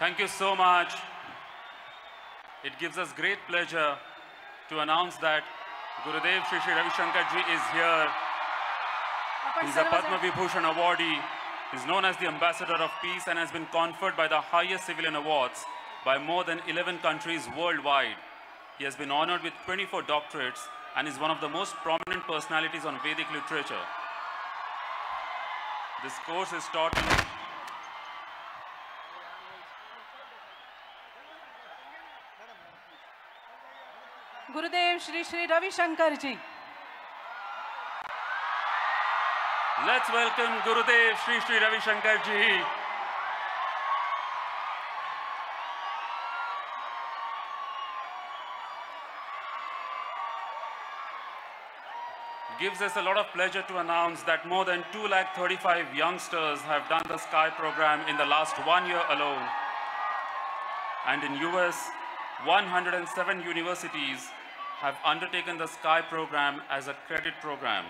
Thank you so much. It gives us great pleasure to announce that Gurudev Shri Shri Ravi Shankar Ji is here. He's a Padma Vibhushan awardee. He's known as the Ambassador of Peace and has been conferred by the highest civilian awards by more than 11 countries worldwide. He has been honored with 24 doctorates and is one of the most prominent personalities on Vedic literature. This course is taught in Gurudev Shri Shri Ravi Shankar Ji. Let's welcome Gurudev Shri Shri Ravi Shankar Ji. Gives us a lot of pleasure to announce that more than 235 youngsters have done the Sky program in the last 1 year alone. And in US, 107 universities have undertaken the Sky program as a credit program.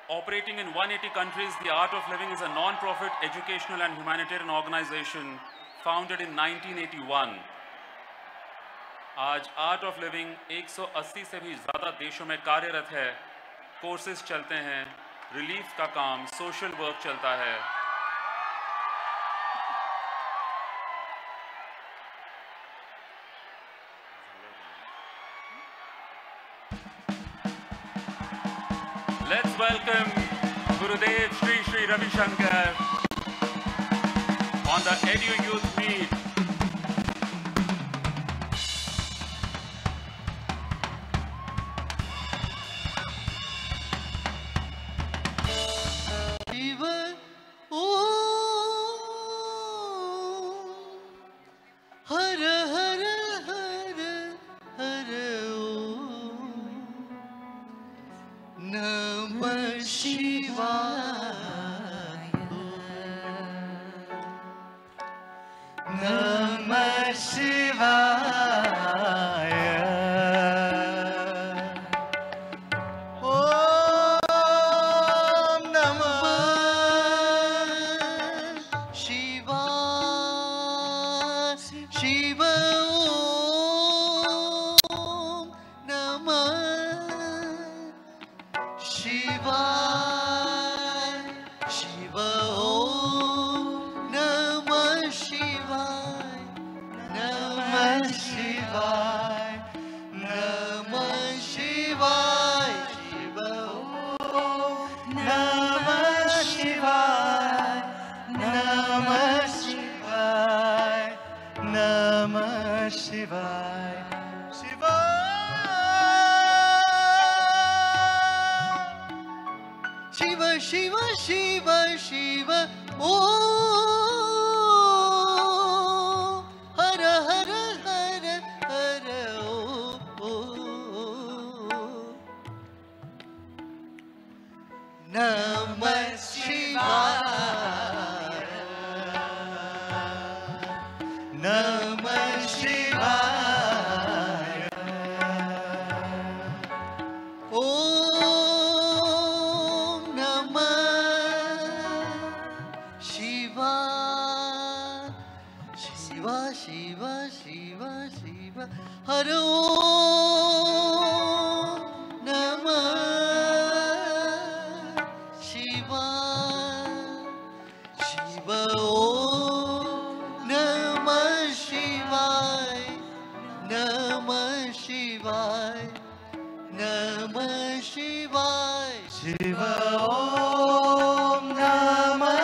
Operating in 180 countries, The Art of Living is a non-profit educational and humanitarian organization founded in 1981. आज art of living 180 से भी ज़्यादा देशों में कार्यरत है. Courses चलते हैं, रिलीफ का काम, सोशल वर्क चलता है. Let's welcome Gurudev Shri Shri Ravi Shankar on the Edu Youth Meet. Shiva, Om. शिवाय नमः शिवाय शिव ओम नमः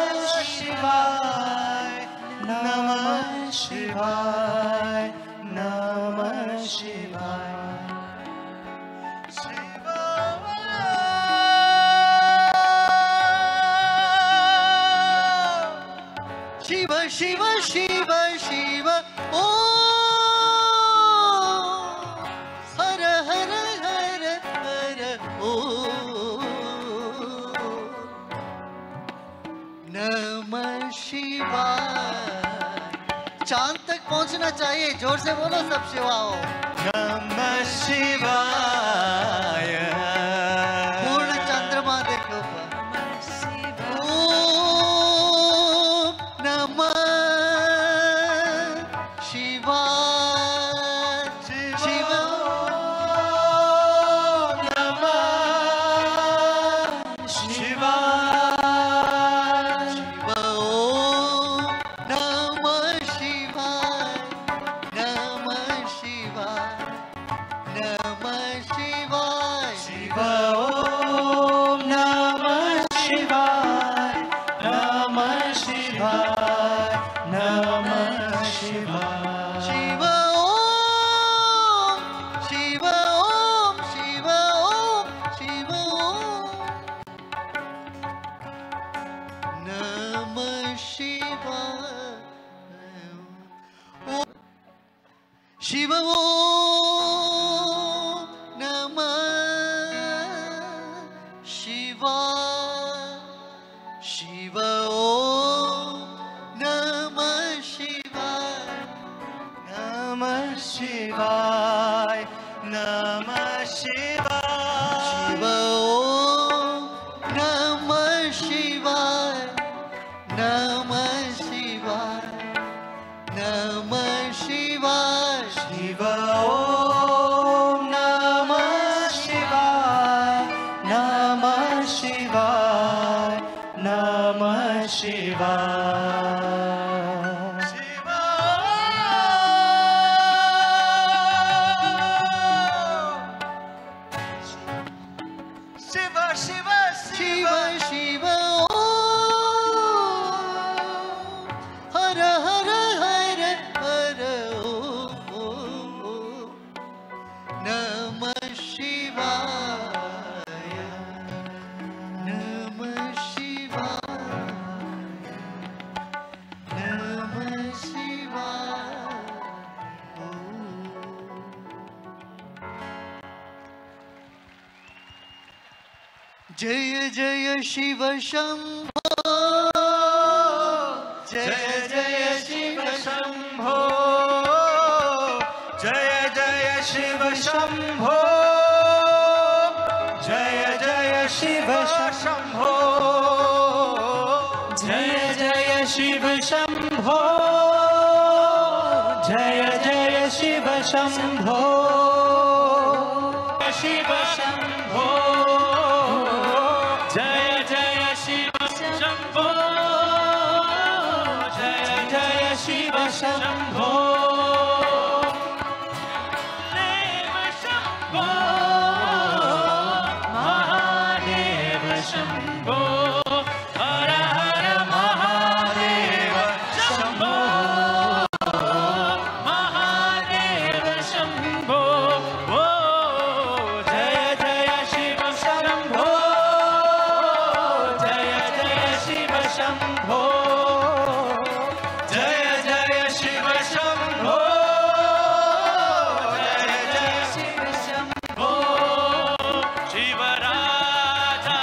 शिवाय नमः शिवाय नमः शिवाय शिव शिव शिव शिव ओ हर हर हर हर ओ नमः शिवाय। चांद तक पहुंचना चाहिए, जोर से बोलो सब शिवाओ। नमः शिवाय पूर्ण चंद्रमा देखो। नमः शिवाय शिव नमः शिवाय शिव ओम नमः शिवाय नमः शिवाय नमः शिवाय शिव ओम नमः शिवाय नमः शिवाय नमः शिवाय शिव ओम शिव ओम शिव ओम शिव ओम नमः शिवाय शिव ओम नमः शिवाय शिव ओम नमः शिवाय नमः शिवाय नमः शिवाय शिव ओम नमः शिवाय नमः शिवाय नमः शिवाय शिव ओम नमः शिवाय नमः शिवाय नमः शिवाय शिव शिव शिव शिव ओम हर हर हर हर ओम नमः शिवाय नमः शिवाय नमः शिवाय जय जय शिव शंभो जय जय शिव शंभो जय जय शिव शंभो जय जय शिव शंभो जय जय शिव शंभो जय जय शिव शंभो शिव शंभो जय जय शिव शंभो जय जय शिव शंभो देव शंभो महादेव शंभो हर हर महादेव शंभो महादेव शंभो ओ जय जय शिव शंभो जय जय शिव शंभो जय जय शिव शंभो जय जय शिव शंभो शिवराजा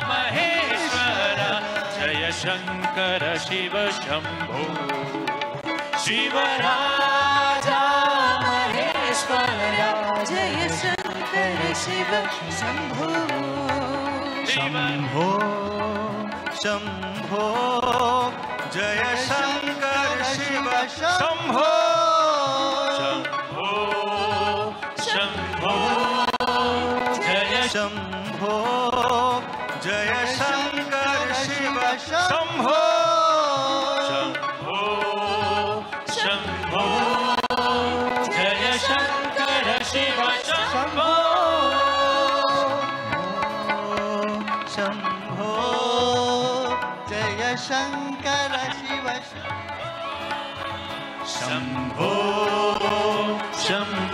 महेश्वर जय शंकर शिव शंभो शिवराजा महेश्वर जय शंकर शिव शंभो शंभो शंभो जय शंकर शिव शंभो शंभो शंभो जय शंभो जय शंकर शिव शंभो शंभो शंभो जय शंकर शिव शंकर शिव शंभो शंभो